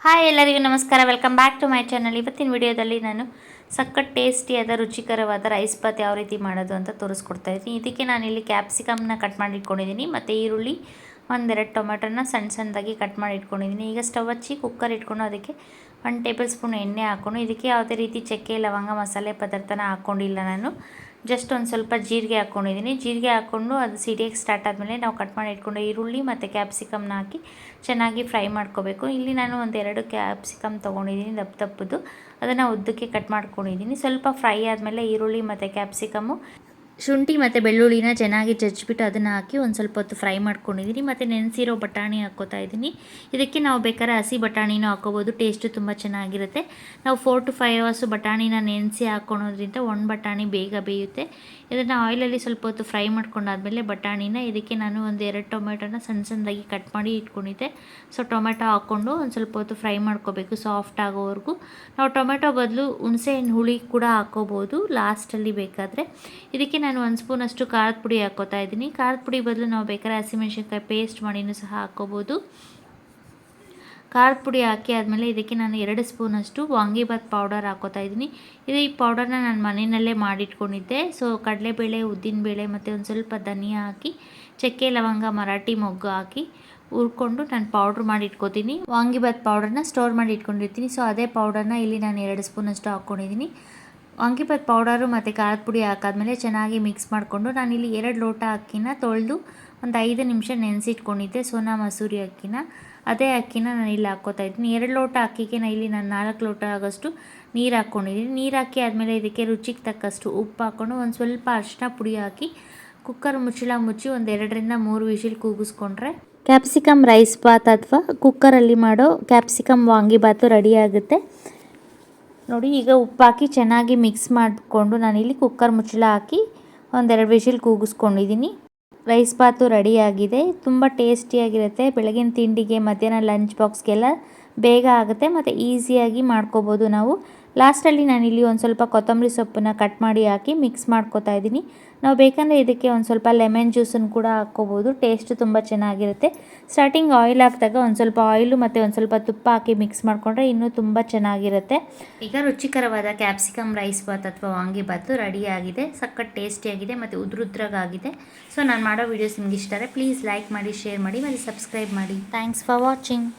Hi ಎಲ್ಲರಿಗೂ ನಮಸ್ಕಾರ, welcome back to my channel. ಇವತ್ತಿನ ವಿಡಿಯೋದಲ್ಲಿ ನಾನು ಸಖತ್ ಟೇಸ್ಟಿಯಾದ ರುಚಿಕರವಾದ ರೈಸ್ ಬಾತ್ ಯಾವ ರೀತಿ ಮಾಡೋದು ಅಂತ ತೋರಿಸ್ಕೊಡ್ತಾ ಇದ್ದೀನಿ. ಇದಕ್ಕೆ ನಾನಿಲ್ಲಿ ಕ್ಯಾಪ್ಸಿಕಮ್ನ ಕಟ್ ಮಾಡಿ ಇಟ್ಕೊಂಡಿದ್ದೀನಿ ಮತ್ತು ಈರುಳ್ಳಿ ಒಂದೆರಡು ಟೊಮೆಟೊನ ಸಣ್ಣದಾಗಿ ಕಟ್ ಮಾಡಿ ಇಟ್ಕೊಂಡಿದ್ದೀನಿ. ಈಗ ಸ್ಟವ್ ಹಚ್ಚಿ ಕುಕ್ಕರ್ ಇಟ್ಕೊಂಡು ಅದಕ್ಕೆ 1 ಟೇಬಲ್ ಸ್ಪೂನ್ ಎಣ್ಣೆ ಹಾಕ್ಕೊಂಡು ಇದಕ್ಕೆ ಯಾವುದೇ ರೀತಿ ಚಕ್ಕೆ ಲವಂಗ ಮಸಾಲೆ ಪದಾರ್ಥನ ಹಾಕ್ಕೊಂಡಿಲ್ಲ. ನಾನು ಜಸ್ಟ್ ಒಂದು ಸ್ವಲ್ಪ ಜೀರಿಗೆ ಹಾಕ್ಕೊಂಡಿದ್ದೀನಿ. ಜೀರಿಗೆ ಹಾಕ್ಕೊಂಡು ಅದು ಸಿಡಿಯೋಕ್ಕೆ ಸ್ಟಾರ್ಟ್ ಆದಮೇಲೆ ನಾವು ಕಟ್ ಮಾಡಿ ಇಟ್ಕೊಂಡು ಈರುಳ್ಳಿ ಮತ್ತು ಕ್ಯಾಪ್ಸಿಕಮ್ನ ಹಾಕಿ ಚೆನ್ನಾಗಿ ಫ್ರೈ ಮಾಡ್ಕೋಬೇಕು. ಇಲ್ಲಿ ನಾನು ಒಂದೆರಡು ಕ್ಯಾಪ್ಸಿಕಮ್ ತೊಗೊಂಡಿದ್ದೀನಿ ದಪ್ಪದು, ಅದನ್ನು ಉದ್ದಕ್ಕೆ ಕಟ್ ಮಾಡ್ಕೊಂಡಿದ್ದೀನಿ. ಸ್ವಲ್ಪ ಫ್ರೈ ಆದಮೇಲೆ ಈರುಳ್ಳಿ ಮತ್ತು ಕ್ಯಾಪ್ಸಿಕಮ್ಮು, ಶುಂಠಿ ಮತ್ತು ಬೆಳ್ಳುಳ್ಳಿನ ಚೆನ್ನಾಗಿ ಜಜ್ಜಿಬಿಟ್ಟು ಅದನ್ನು ಹಾಕಿ ಒಂದು ಸ್ವಲ್ಪ ಹೊತ್ತು ಫ್ರೈ ಮಾಡ್ಕೊಂಡಿದ್ದೀನಿ. ಮತ್ತು ನೆನೆಸಿರೋ ಬಟಾಣಿ ಹಾಕ್ಕೋತಾ ಇದ್ದೀನಿ. ಇದಕ್ಕೆ ನಾವು ಬೇಕಾದ್ರೆ ಹಸಿ ಬಟಾಣಿನೂ ಹಾಕ್ಕೋಬೋದು, ಟೇಸ್ಟು ತುಂಬ ಚೆನ್ನಾಗಿರುತ್ತೆ. ನಾವು 4 to 5 ಅವರ್ಸು ಬಟಾಣಿನ ನೆನೆಸಿ ಹಾಕ್ಕೊಳೋದ್ರಿಂದ ಒಂದು ಬಟಾಣಿ ಬೇಗ ಬೇಯುತ್ತೆ. ಇದನ್ನು ಆಯಿಲಲ್ಲಿ ಸ್ವಲ್ಪ ಹೊತ್ತು ಫ್ರೈ ಮಾಡ್ಕೊಂಡಾದ್ಮೇಲೆ ಬಟಾಣಿನ ಇದಕ್ಕೆ ನಾನು ಒಂದು 2 ಟೊಮೆಟೊನ ಸಣ್ಣದಾಗಿ ಕಟ್ ಮಾಡಿ ಇಟ್ಕೊಂಡಿದ್ದೆ. ಸೊ ಟೊಮೆಟೊ ಹಾಕ್ಕೊಂಡು ಒಂದು ಸ್ವಲ್ಪ ಹೊತ್ತು ಫ್ರೈ ಮಾಡ್ಕೋಬೇಕು ಸಾಫ್ಟ್ ಆಗೋವರೆಗೂ. ನಾವು ಟೊಮೆಟೊ ಬದಲು ಹುಣಸೆ ಹಣ್ಣು ಹುಳಿ ಕೂಡ ಹಾಕ್ಕೋಬೋದು ಲಾಸ್ಟಲ್ಲಿ ಬೇಕಾದರೆ. ಇದಕ್ಕೆ ನಾನು 1 ಸ್ಪೂನಷ್ಟು ಖಾರದ ಪುಡಿ ಹಾಕ್ಕೋತಾ ಇದ್ದೀನಿ. ಖಾರದ ಪುಡಿ ಬದಲು ನಾವು ಬೇಕಾದ್ರೆ ಹಸಿಮೆಣ್ಸಿನ್ಕಾಯಿ ಪೇಸ್ಟ್ ಮಾಡಿನೂ ಸಹ ಹಾಕ್ಕೋಬೋದು. ಖಾರದ ಪುಡಿ ಹಾಕಿ ಆದಮೇಲೆ ಇದಕ್ಕೆ ನಾನು 2 ಸ್ಪೂನಷ್ಟು ವಾಂಗಿಬಾತ್ ಪೌಡರ್ ಹಾಕ್ಕೋತಾ ಇದ್ದೀನಿ. ಈ ಪೌಡರ್ನ ನಾನು ಮನೆಯಲ್ಲೇ ಮಾಡಿಟ್ಕೊಂಡಿದ್ದೆ. ಸೊ ಕಡಲೆಬೇಳೆ, ಉದ್ದಿನಬೇಳೆ ಮತ್ತು ಒಂದು ಸ್ವಲ್ಪ ಧನಿಯಾ ಹಾಕಿ, ಚಕ್ಕೆ ಲವಂಗ ಮರಾಠಿ ಮೊಗ್ಗು ಹಾಕಿ ಹುರ್ಕೊಂಡು ನಾನು ಪೌಡ್ರ್ ಮಾಡಿ ಇಟ್ಕೋತೀನಿ. ವಾಂಗಿಬಾತ್ ಪೌಡರ್ನ ಸ್ಟೋರ್ ಮಾಡಿ ಇಟ್ಕೊಂಡಿರ್ತೀನಿ. ಸೊ ಅದೇ ಪೌಡರ್ನ ಇಲ್ಲಿ ನಾನು 2 ಸ್ಪೂನಷ್ಟು ಹಾಕ್ಕೊಂಡಿದ್ದೀನಿ. ವಾಂಗಿಬಾತ್ ಪೌಡರು ಮತ್ತು ಖಾರದ ಪುಡಿ ಹಾಕಾದ್ಮೇಲೆ ಚೆನ್ನಾಗಿ ಮಿಕ್ಸ್ ಮಾಡಿಕೊಂಡು ನಾನಿಲ್ಲಿ 2 ಲೋಟ ಅಕ್ಕಿನ ತೊಳೆದು ಒಂದು 5 ನಿಮಿಷ ನೆನೆಸಿಟ್ಕೊಂಡಿದ್ದೆ, ಸೋನಾ ಮಸೂರಿ ಅಕ್ಕಿನ. ಅದೇ ಅಕ್ಕಿನ ನಾನು ಇಲ್ಲಿ ಹಾಕ್ಕೋತಾ ಇದ್ದೀನಿ. 2 ಲೋಟ ಅಕ್ಕಿಗೆ ಇಲ್ಲಿ ನಾನು 4 ಲೋಟ ಆಗೋಷ್ಟು ನೀರು ಹಾಕ್ಕೊಂಡಿದ್ದೀನಿ. ನೀರು ಹಾಕಿ ಆದಮೇಲೆ ಇದಕ್ಕೆ ರುಚಿಗೆ ತಕ್ಕಷ್ಟು ಉಪ್ಪು ಹಾಕ್ಕೊಂಡು ಒಂದು ಸ್ವಲ್ಪ ಅರಿಶಿನ ಪುಡಿ ಹಾಕಿ ಕುಕ್ಕರ್ ಮುಚ್ಚಳ ಮುಚ್ಚಿ ಒಂದು 2 ರಿಂದ 3 ವಿಷಿಲ್ ಕೂಗಿಸ್ಕೊಂಡ್ರೆ ಕ್ಯಾಪ್ಸಿಕಮ್ ರೈಸ್ ಬಾತ್ ಅಥವಾ ಕುಕ್ಕರಲ್ಲಿ ಮಾಡೋ ಕ್ಯಾಪ್ಸಿಕಮ್ ವಾಂಗಿಬಾತು ರೆಡಿ ಆಗುತ್ತೆ ನೋಡಿ. ಈಗ ಉಪ್ಪು ಹಾಕಿ ಚೆನ್ನಾಗಿ ಮಿಕ್ಸ್ ಮಾಡಿಕೊಂಡು ನಾನಿಲ್ಲಿ ಕುಕ್ಕರ್ ಮುಚ್ಚಳ ಹಾಕಿ ಒಂದೆರಡು ವಿಷಿಲ್ ಕೂಗಿಸ್ಕೊಂಡಿದ್ದೀನಿ. ರೈಸ್ ಬಾತು ರೆಡಿಯಾಗಿದೆ. ತುಂಬ ಟೇಸ್ಟಿಯಾಗಿರುತ್ತೆ. ಬೆಳಗಿನ ತಿಂಡಿಗೆ, ಮಧ್ಯಾಹ್ನ ಲಂಚ್ ಬಾಕ್ಸ್ಗೆಲ್ಲ ಬೇಗ ಆಗುತ್ತೆ ಮತ್ತು ಈಸಿಯಾಗಿ ಮಾಡ್ಕೋಬೋದು ನಾವು. ಲಾಸ್ಟಲ್ಲಿ ನಾನಿಲ್ಲಿ ಒಂದು ಸ್ವಲ್ಪ ಕೊತ್ತಂಬರಿ ಸೊಪ್ಪನ್ನು ಕಟ್ ಮಾಡಿ ಹಾಕಿ ಮಿಕ್ಸ್ ಮಾಡ್ಕೋತಾ ಇದ್ದೀನಿ. ನಾವು ಬೇಕಂದರೆ ಇದಕ್ಕೆ ಒಂದು ಸ್ವಲ್ಪ ಲೆಮನ್ ಜ್ಯೂಸನ್ನು ಕೂಡ ಹಾಕ್ಕೋಬೋದು, ಟೇಸ್ಟು ತುಂಬ ಚೆನ್ನಾಗಿರುತ್ತೆ. ಸ್ಟಾರ್ಟಿಂಗ್ ಆಯಿಲ್ ಹಾಕಿದಾಗ ಒಂದು ಸ್ವಲ್ಪ ಆಯಿಲು ಮತ್ತು ಒಂದು ಸ್ವಲ್ಪ ತುಪ್ಪ ಹಾಕಿ ಮಿಕ್ಸ್ ಮಾಡಿಕೊಂಡ್ರೆ ಇನ್ನೂ ತುಂಬ ಚೆನ್ನಾಗಿರುತ್ತೆ. ಈಗ ರುಚಿಕರವಾದ ಕ್ಯಾಪ್ಸಿಕಮ್ ರೈಸ್ ಬಾತ್ ಅಥವಾ ವಾಂಗಿಬಾತು ರೆಡಿಯಾಗಿದೆ. ಸಖತ್ ಟೇಸ್ಟಿಯಾಗಿದೆ ಮತ್ತು ಉದ್ರುದ್ರಾಗಿದೆ. ಸೊ ನಾನು ಮಾಡೋ ವೀಡಿಯೋಸ್ ನಿಮ್ಗೆ ಇಷ್ಟ ಆದರೆ ಪ್ಲೀಸ್ ಲೈಕ್ ಮಾಡಿ, ಶೇರ್ ಮಾಡಿ ಮತ್ತು ಸಬ್ಸ್ಕ್ರೈಬ್ ಮಾಡಿ. Thanks for watching.